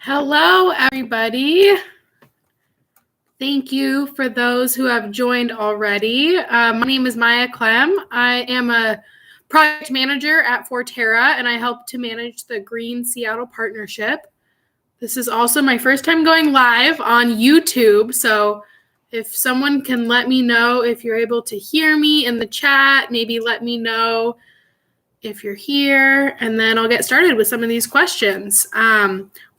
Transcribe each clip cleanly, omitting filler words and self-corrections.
Hello, everybody. Thank you for those who have joined already. My name is Clem. I am a project manager at Forterra, and I help to manage the Green Seattle Partnership. This is also my first time going live on YouTube, so if someone can let me know if you're able to hear me in the chat, maybe let me know if you're here, and then I'll get started with some of these questions.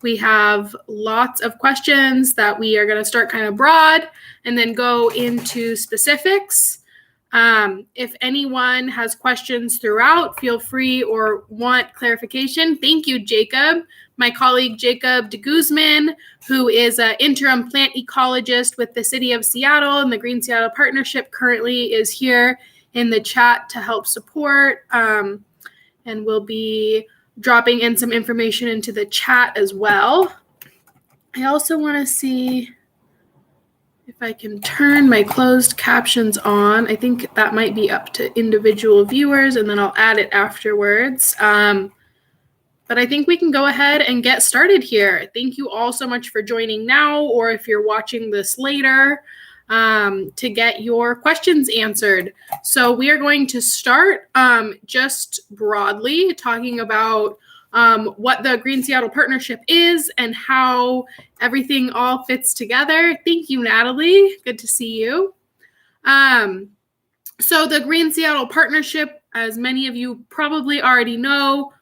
We have lots of questions that we are going to start kind of broad and then go into specifics. If anyone has questions throughout, feel free or want clarification. Thank you, Jacob. My colleague, Jacob de Guzman, who is an interim plant ecologist with the City of Seattle and the Green Seattle Partnership, currently is here in the chat to help support. And we'll be dropping in some information into the chat as well. I also want to see if I can turn my closed captions on. I think that might be up to individual viewers, and then I'll add it afterwards. But I think we can go ahead and get started here. Thank you all so much for joining now, or if you're watching this later, to get your questions answered. So we are going to start just broadly talking about what the Green Seattle Partnership is and how everything all fits together. Thank you, Natalie. Good to see you. So the Green Seattle Partnership, as many of you probably already know,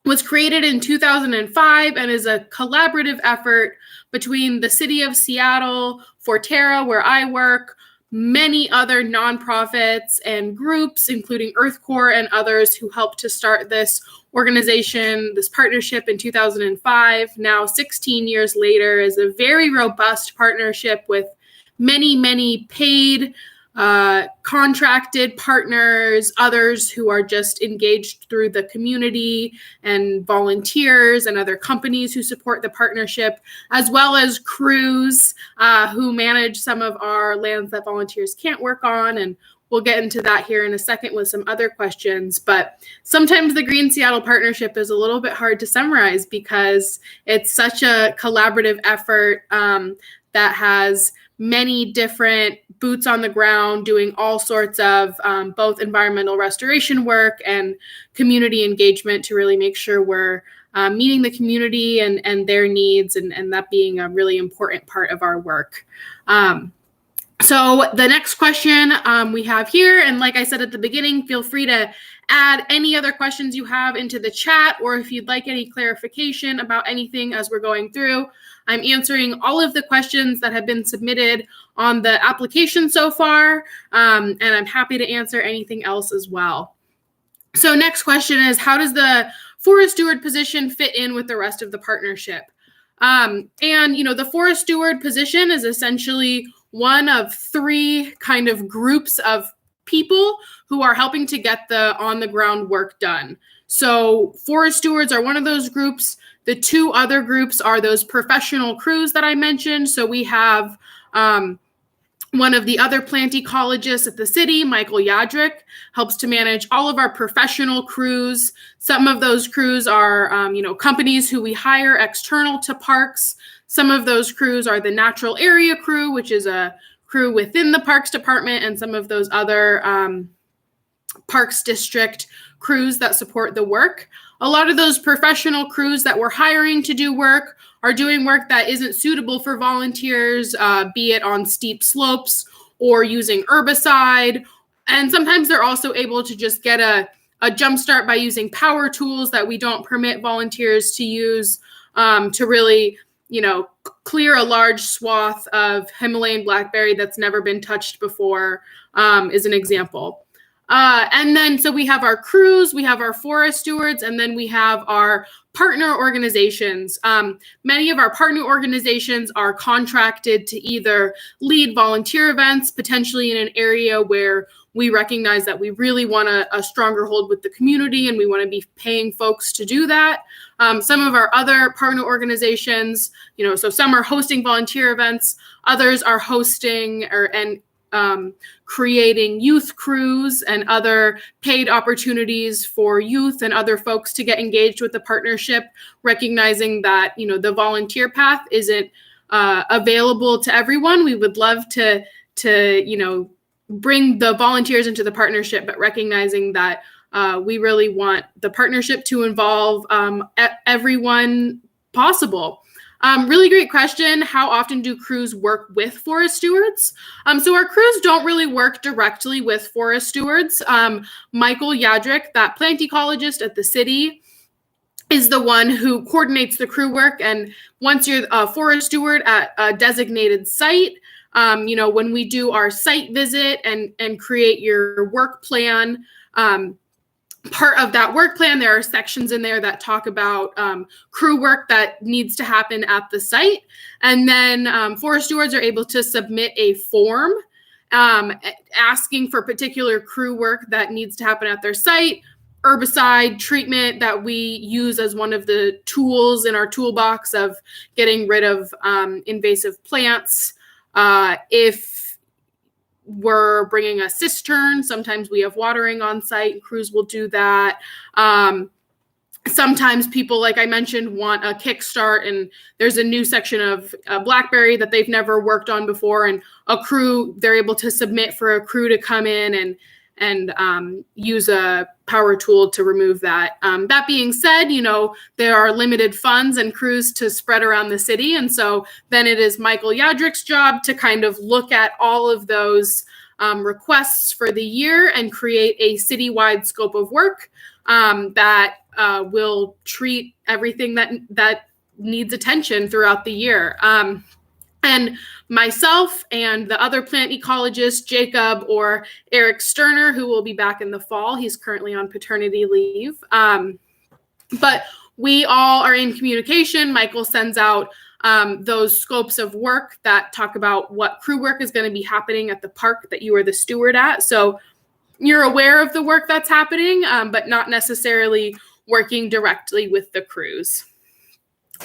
was created in 2005 and is a collaborative effort between the City of Seattle, Forterra, where I work, many other nonprofits and groups, including Earth Corps and others who helped to start this organization, this partnership in 2005. Now, 16 years later, is a very robust partnership with many, many paid contracted partners, others who are just engaged through the community, and volunteers and other companies who support the partnership, as well as crews who manage some of our lands that volunteers can't work on. And we'll get into that here in a second with some other questions. But sometimes the Green Seattle Partnership is a little bit hard to summarize because it's such a collaborative effort that has many different boots on the ground doing all sorts of both environmental restoration work and community engagement to really make sure we're meeting the community and their needs, and that being a really important part of our work. So the next question we have here, and like I said at the beginning, feel free to add any other questions you have into the chat, or if you'd like any clarification about anything as we're going through. I'm answering all of the questions that have been submitted on the application so far, and I'm happy to answer anything else as well. So next question is, how does the Forest Steward position fit in with the rest of the partnership? And, the Forest Steward position is essentially one of three kind of groups of people who are helping to get the on-the-ground work done. So Forest Stewards are one of those groups. The two other groups are those professional crews that I mentioned. So we have one of the other plant ecologists at the city, Michael Yadrick, helps to manage all of our professional crews. Some of those crews are, companies who we hire external to parks. Some of those crews are the natural area crew, which is a crew within the Parks Department, and some of those other Parks District crews that support the work. A lot of those professional crews that we're hiring to do work are doing work that isn't suitable for volunteers, be it on steep slopes or using herbicide. And sometimes they're also able to just get a jump start by using power tools that we don't permit volunteers to use to really, clear a large swath of Himalayan blackberry that's never been touched before, is an example. And then, so we have our crews, we have our forest stewards, and then we have our partner organizations. Many of our partner organizations are contracted to either lead volunteer events, potentially in an area where we recognize that we really want a stronger hold with the community and we want to be paying folks to do that. Some of our other partner organizations, so some are hosting volunteer events, others are hosting and creating youth crews and other paid opportunities for youth and other folks to get engaged with the partnership, recognizing that, the volunteer path isn't available to everyone. We would love to bring the volunteers into the partnership, but recognizing that we really want the partnership to involve everyone possible. Really great question. How often do crews work with forest stewards? So our crews don't really work directly with forest stewards. Michael Yadrick, that plant ecologist at the city, is the one who coordinates the crew work. And once you're a forest steward at a designated site, when we do our site visit and create your work plan, part of that work plan, there are sections in there that talk about crew work that needs to happen at the site. And then forest stewards are able to submit a form asking for particular crew work that needs to happen at their site, herbicide treatment that we use as one of the tools in our toolbox of getting rid of invasive plants. If we're bringing a cistern, sometimes we have watering on site, and crews will do that. Sometimes people, like I mentioned, want a kickstart, and there's a new section of blackberry that they've never worked on before, and they're able to submit for a crew to come in and use a power tool to remove that. That being said, there are limited funds and crews to spread around the city. And so then it is Michael Yadrick's job to kind of look at all of those requests for the year and create a citywide scope of work that will treat everything that needs attention throughout the year. And myself and the other plant ecologist, Jacob or Eric Sterner, who will be back in the fall. He's currently on paternity leave. But we all are in communication. Michael sends out those scopes of work that talk about what crew work is going to be happening at the park that you are the steward at. So you're aware of the work that's happening, but not necessarily working directly with the crews.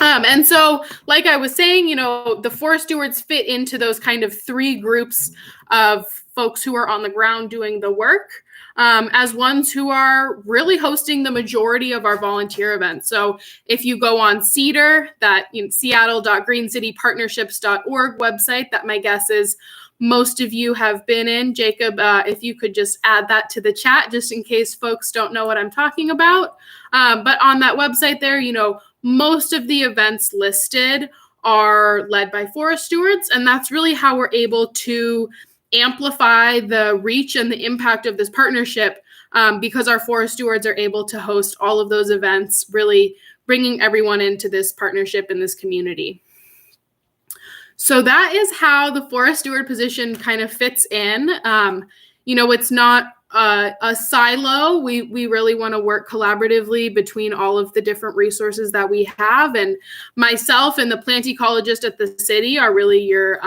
And so, like I was saying, the forest stewards fit into those kind of three groups of folks who are on the ground doing the work, as ones who are really hosting the majority of our volunteer events. So if you go on CEDAR, that seattle.greencitypartnerships.org website, that my guess is most of you have been in. Jacob, if you could just add that to the chat, just in case folks don't know what I'm talking about. But on that website there, most of the events listed are led by forest stewards, and that's really how we're able to amplify the reach and the impact of this partnership, because our forest stewards are able to host all of those events, really bringing everyone into this partnership in this community. So that is how the forest steward position kind of fits in. It's not a silo. We really want to work collaboratively between all of the different resources that we have. And myself and the plant ecologist at the city are really your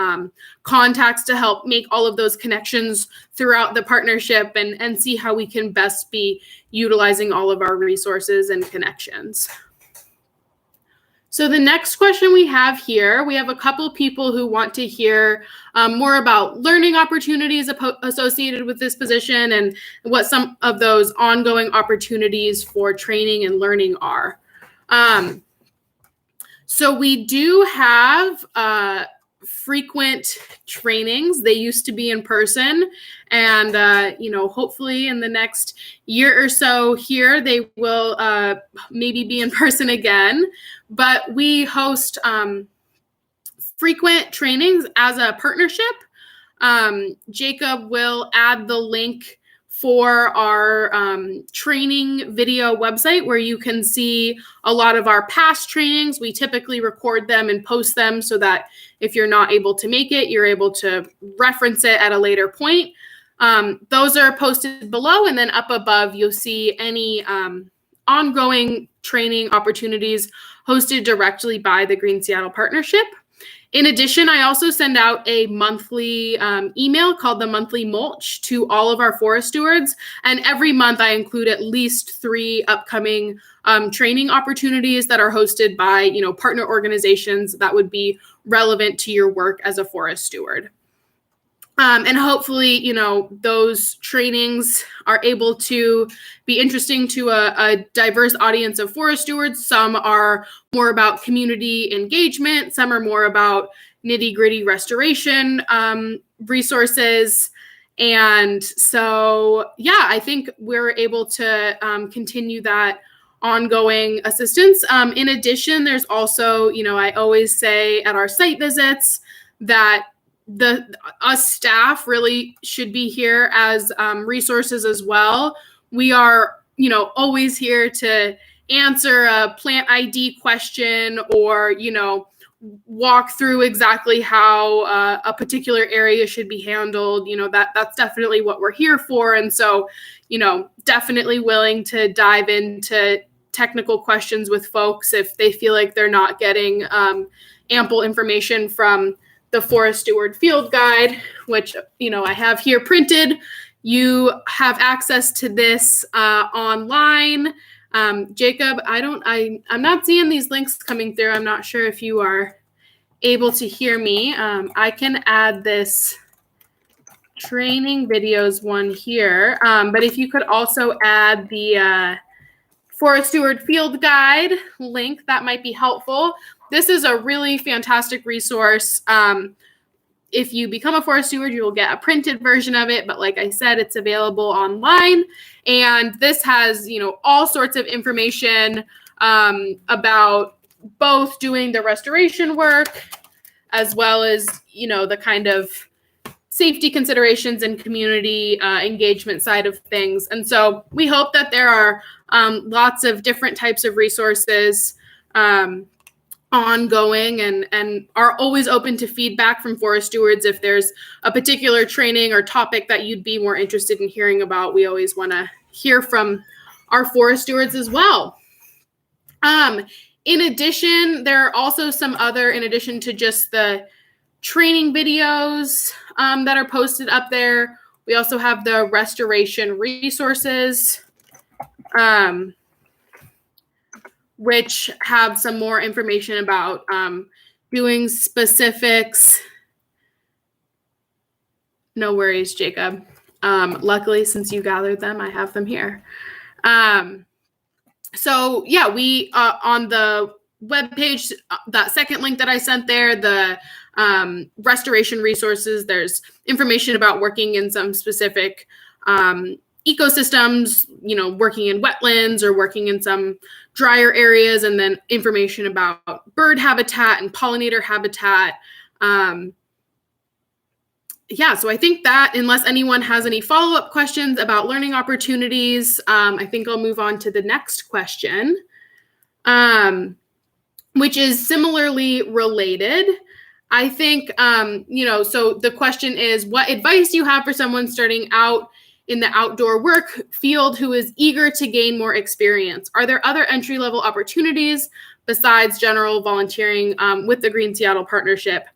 contacts to help make all of those connections throughout the partnership and see how we can best be utilizing all of our resources and connections. So the next question we have here, we have a couple people who want to hear more about learning opportunities associated with this position and what some of those ongoing opportunities for training and learning are. So we do have frequent trainings. They used to be in person, and hopefully in the next year or so here, they will maybe be in person again. But we host frequent trainings as a partnership. Jacob will add the link for our training video website where you can see a lot of our past trainings. We typically record them and post them so that if you're not able to make it, you're able to reference it at a later point. Those are posted below, and then up above, you'll see any ongoing training opportunities hosted directly by the Green Seattle Partnership. In addition, I also send out a monthly email called the Monthly Mulch to all of our forest stewards. And every month I include at least 3 upcoming training opportunities that are hosted by, partner organizations that would be relevant to your work as a forest steward. And hopefully, those trainings are able to be interesting to a diverse audience of forest stewards. Some are more about community engagement. Some are more about nitty-gritty restoration resources. And so, I think we're able to continue that ongoing assistance. In addition, there's also, I always say at our site visits that us staff really should be here as resources as well. We are, always here to answer a plant ID question or, walk through exactly how a particular area should be handled. That's definitely what we're here for. And so, definitely willing to dive into technical questions with folks if they feel like they're not getting ample information from the Forest Steward Field Guide, which, I have here printed. You have access to this online. Jacob, I'm not seeing these links coming through. I'm not sure if you are able to hear me. I can add this training videos one here, but if you could also add the Forest Steward Field Guide link, that might be helpful. This is a really fantastic resource. If you become a forest steward, you will get a printed version of it. But like I said, it's available online. And this has, all sorts of information about both doing the restoration work as well as, the kind of safety considerations and community engagement side of things. And so we hope that there are lots of different types of resources ongoing and are always open to feedback from forest stewards. If there's a particular training or topic that you'd be more interested in hearing about, we always want to hear from our forest stewards as well. In addition, there are also some other, in addition to just the training videos that are posted up there, we also have the restoration resources, which have some more information about doing specifics. No worries, Jacob. Luckily, since you gathered them, I have them here. So yeah, we on the webpage, that second link that I sent there, the restoration resources, there's information about working in some specific ecosystems, working in wetlands or working in some drier areas, and then information about bird habitat and pollinator habitat. So I think that unless anyone has any follow-up questions about learning opportunities, I think I'll move on to the next question, which is similarly related. I think, so the question is, what advice do you have for someone starting out in the outdoor work field who is eager to gain more experience? Are there other entry-level opportunities besides general volunteering with the Green Seattle Partnership?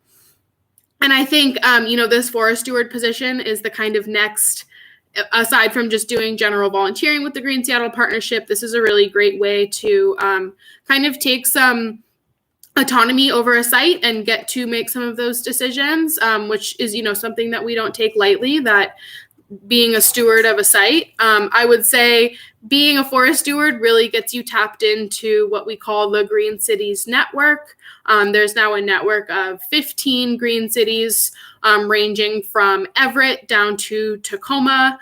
And I think, this forest steward position is the kind of next, aside from just doing general volunteering with the Green Seattle Partnership, this is a really great way to kind of take some autonomy over a site and get to make some of those decisions, which is, something that we don't take lightly, that being a steward of a site. I would say being a forest steward really gets you tapped into what we call the Green Cities Network. There's now a network of 15 green cities ranging from Everett down to Tacoma.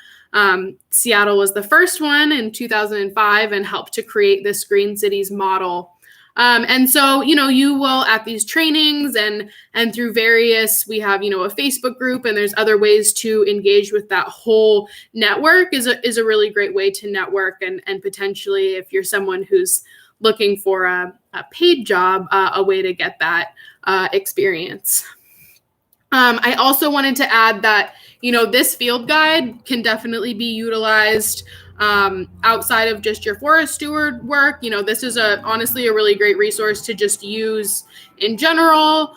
Seattle was the first one in 2005 and helped to create this Green Cities model. And so, you will at these trainings and through various, we have, a Facebook group, and there's other ways to engage with that whole network is a really great way to network. And potentially, if you're someone who's looking for a paid job, a way to get that experience. I also wanted to add that, this field guide can definitely be utilized outside of just your forest steward work. This is honestly a really great resource to just use in general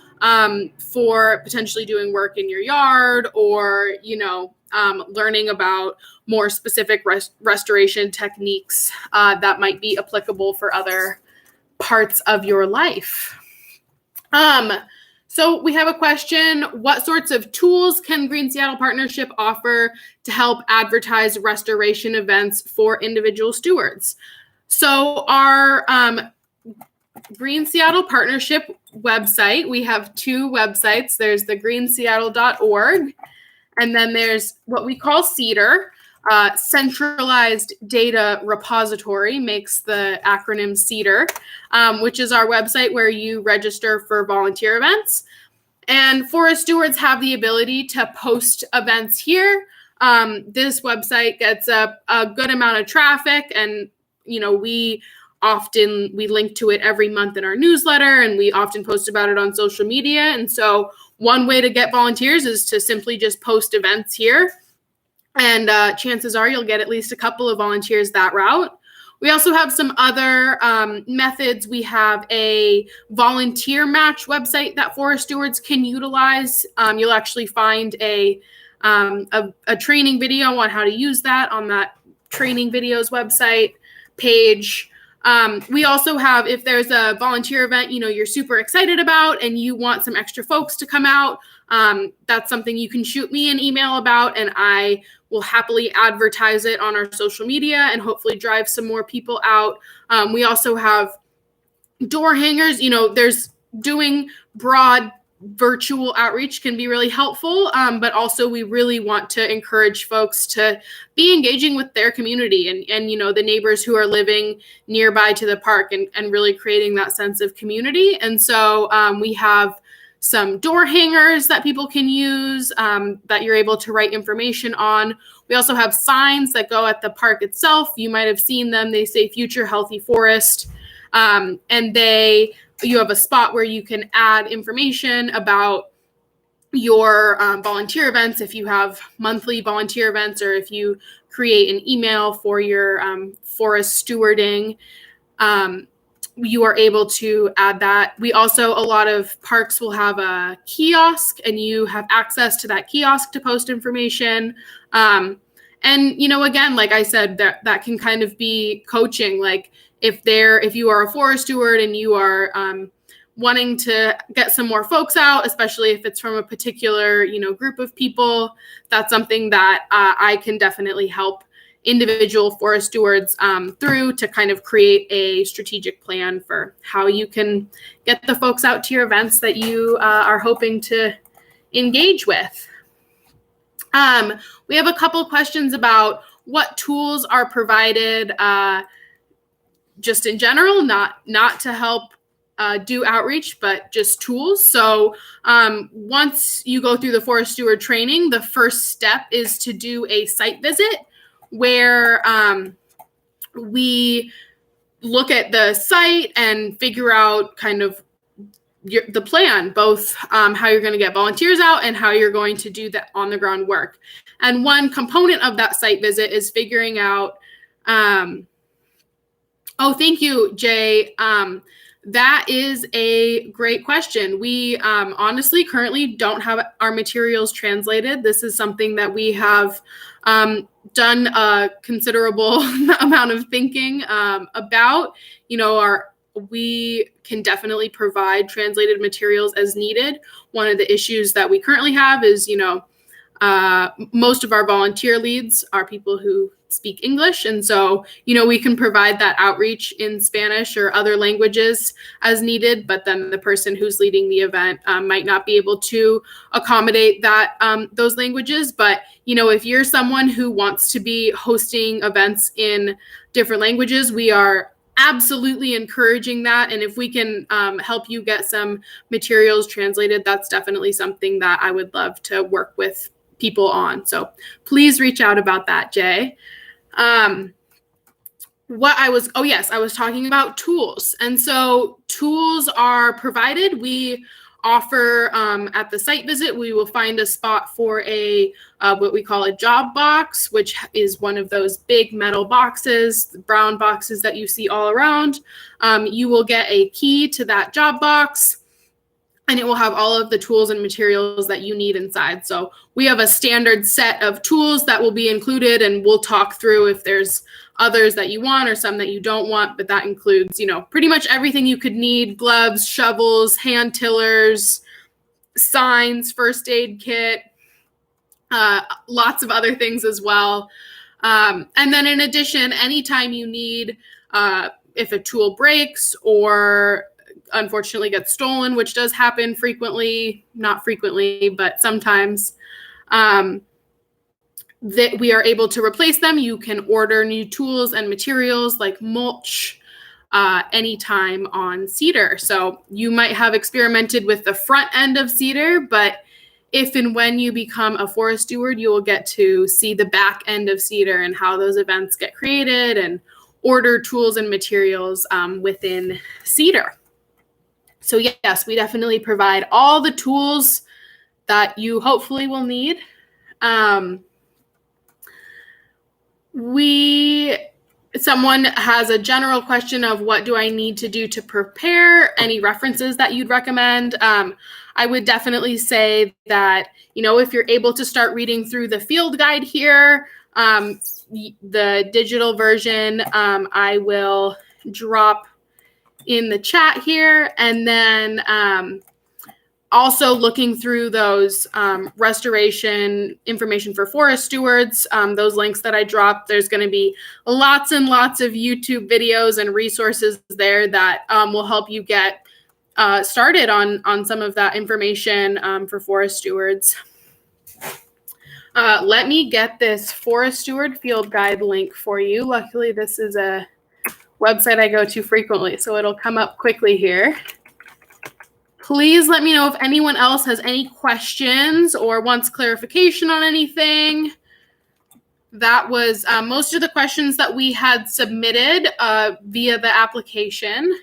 for potentially doing work in your yard or, learning about more specific restoration techniques that might be applicable for other parts of your life. So we have a question: what sorts of tools can Green Seattle Partnership offer to help advertise restoration events for individual stewards? So our Green Seattle Partnership website, we have two websites. There's the greenseattle.org, and then there's what we call CEDAR, Centralized Data Repository, makes the acronym CEDAR, which is our website where you register for volunteer events. And Forest Stewards have the ability to post events here. This website gets a good amount of traffic, and we link to it every month in our newsletter, and we often post about it on social media. And so one way to get volunteers is to simply just post events here. And chances are you'll get at least a couple of volunteers that route. We also have some other methods. We have a volunteer match website that Forest Stewards can utilize. You'll actually find a training video on how to use that on that training videos website page. We also have, if there's a volunteer event, you're super excited about and you want some extra folks to come out, that's something you can shoot me an email about, and I will happily advertise it on our social media and hopefully drive some more people out. We also have door hangers. There's doing broad virtual outreach can be really helpful, but also we really want to encourage folks to be engaging with their community and the neighbors who are living nearby to the park, and really creating that sense of community. And so we have some door hangers that people can use, that you're able to write information on. We also have signs that go at the park itself. You might have seen them. They say Future Healthy Forest, and you have a spot where you can add information about your volunteer events. If you have monthly volunteer events, or if you create an email for your forest stewarding, you are able to add that. We also, a lot of parks will have a kiosk, and you have access to that kiosk to post information. And, again, like I said, that can kind of be coaching. Like if you are a forest steward and you are wanting to get some more folks out, especially if it's from a particular, group of people, that's something that I can definitely help individual forest stewards through to kind of create a strategic plan for how you can get the folks out to your events that you are hoping to engage with. We have a couple questions about what tools are provided just in general, not to help do outreach, but just tools. So once you go through the Forest Steward training, the first step is to do a site visit, where we look at the site and figure out kind of the plan, both how you're going to get volunteers out and how you're going to do that on the ground work. And one component of that site visit is figuring out, thank you, Jay. That is a great question. We honestly currently don't have our materials translated. This is something that we have done a considerable amount of thinking about. We can definitely provide translated materials as needed. One of the issues that we currently have is, most of our volunteer leads are people who speak English. And so, we can provide that outreach in Spanish or other languages as needed, but then the person who's leading the event might not be able to accommodate that those languages. But, if you're someone who wants to be hosting events in different languages, we are absolutely encouraging that. And if we can help you get some materials translated, that's definitely something that I would love to work with people on. So please reach out about that, Jay. I was talking about tools. And so tools are provided. We offer at the site visit, we will find a spot for a what we call a job box, which is one of those big metal boxes, the brown boxes that you see all around. You will get a key to that job box, and it will have all of the tools and materials that you need inside. So we have a standard set of tools that will be included, and we'll talk through if there's others that you want or some that you don't want, but that includes, pretty much everything you could need: gloves, shovels, hand tillers, signs, first aid kit, lots of other things as well. And then in addition, anytime you need, if a tool breaks or unfortunately gets stolen, which does happen frequently, not frequently, but sometimes, that we are able to replace them. You can order new tools and materials like mulch anytime on cedar. So you might have experimented with the front end of cedar, but if and when you become a forest steward, you will get to see the back end of cedar and how those events get created and order tools and materials within cedar. So yes, we definitely provide all the tools that you hopefully will need. Someone has a general question of what do I need to do to prepare, any references that you'd recommend. I would definitely say that, if you're able to start reading through the field guide here, the digital version, I will drop in the chat here. And then also looking through those restoration information for forest stewards, those links that I dropped, there's going to be lots and lots of YouTube videos and resources there that will help you get started on some of that information for forest stewards. Let me get this Forest Steward Field Guide link for you. Luckily, this is a website I go to frequently, so it'll come up quickly here. Please let me know if anyone else has any questions or wants clarification on anything. That was most of the questions that we had submitted via the application.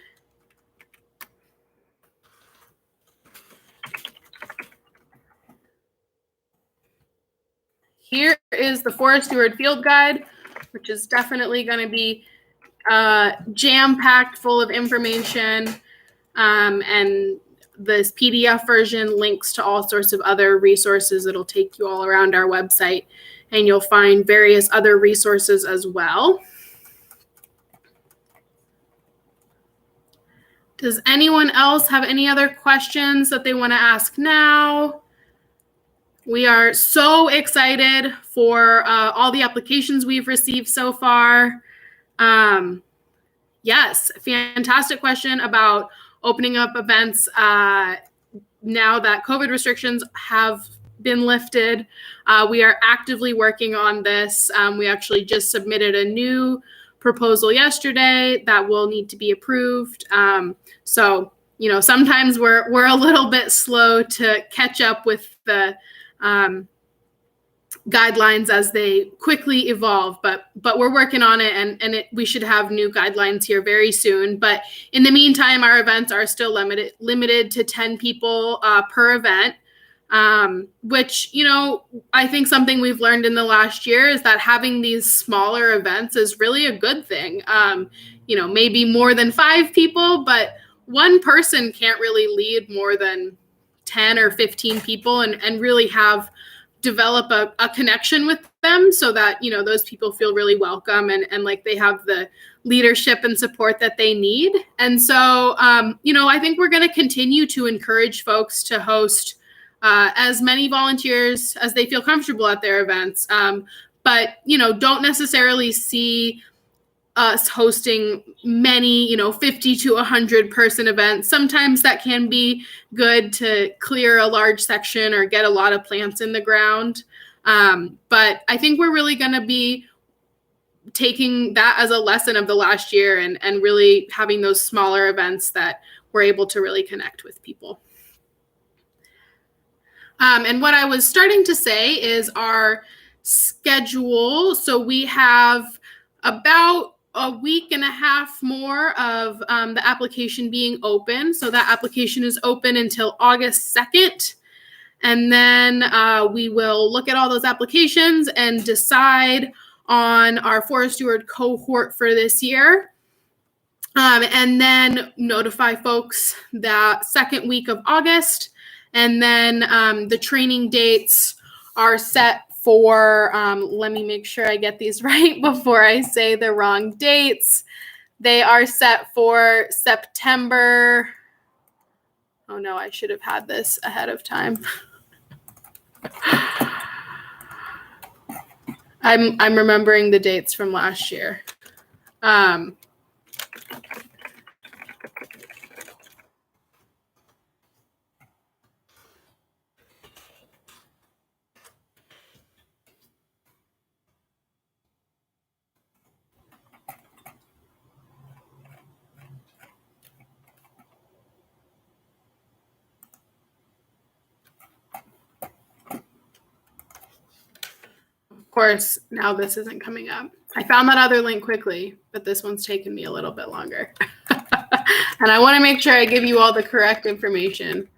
Here is the Forest Steward Field Guide, which is definitely going to be jam-packed full of information, and this PDF version links to all sorts of other resources. It'll take you all around our website, and you'll find various other resources as well. Does anyone else have any other questions that they want to ask now? We are so excited for all the applications we've received so far. Yes, fantastic question about opening up events now that COVID restrictions have been lifted. We are actively working on this. We actually just submitted a new proposal yesterday that will need to be approved. So, sometimes we're a little bit slow to catch up with the guidelines as they quickly evolve, but we're working on it, and we should have new guidelines here very soon. But in the meantime, our events are still limited to 10 people per event, which, I think something we've learned in the last year is that having these smaller events is really a good thing. Maybe more than 5 people, but one person can't really lead more than 10 or 15 people and really develop a connection with them so that, those people feel really welcome and like they have the leadership and support that they need. And so, I think we're going to continue to encourage folks to host as many volunteers as they feel comfortable at their events. But, don't necessarily see us hosting many, 50 to 100 person events. Sometimes that can be good to clear a large section or get a lot of plants in the ground. But I think we're really going to be taking that as a lesson of the last year and really having those smaller events that we're able to really connect with people. And what I was starting to say is our schedule. So we have about a week and a half more of the application being open. So that application is open until August 2nd. And then we will look at all those applications and decide on our Forest Steward cohort for this year. And then notify folks that second week of August. And then the training dates are set for, let me make sure I get these right before I say the wrong dates. They are set for September Oh no, I should have had this ahead of time. I'm remembering the dates from last year. Of course, now this isn't coming up. I found that other link quickly, but this one's taken me a little bit longer. And I want to make sure I give you all the correct information.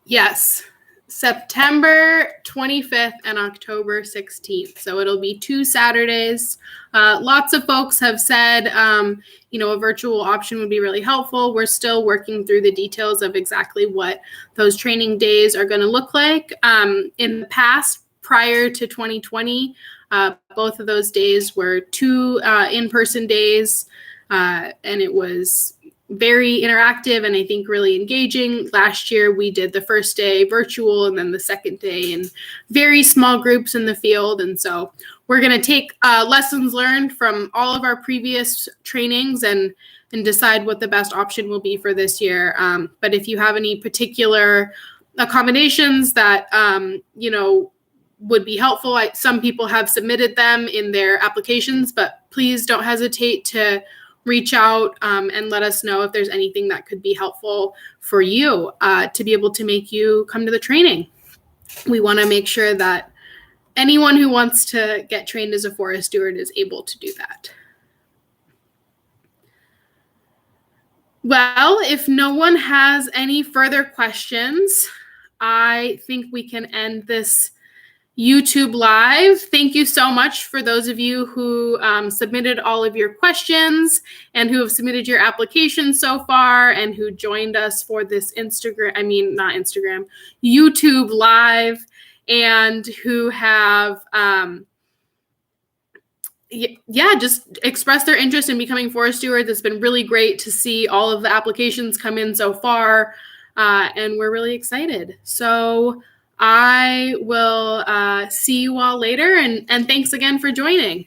Yes, September 25th and October 16th. So it'll be 2 Saturdays. Lots of folks have said, a virtual option would be really helpful. We're still working through the details of exactly what those training days are going to look like. In the past, prior to 2020, both of those days were 2 in-person days, and it was very interactive and I think really engaging. Last year, we did the first day virtual and then the second day in very small groups in the field. And so we're going to take lessons learned from all of our previous trainings and decide what the best option will be for this year. But if you have any particular accommodations that, would be helpful, some people have submitted them in their applications, but please don't hesitate to reach out and let us know if there's anything that could be helpful for you to be able to make you come to the training. We want to make sure that anyone who wants to get trained as a forest steward is able to do that. Well, if no one has any further questions, I think we can end this YouTube Live. Thank you so much for those of you who submitted all of your questions and who have submitted your applications so far and who joined us for this YouTube Live, and who have, just expressed their interest in becoming forest stewards. It's been really great to see all of the applications come in so far, and we're really excited. So I will see you all later, and thanks again for joining.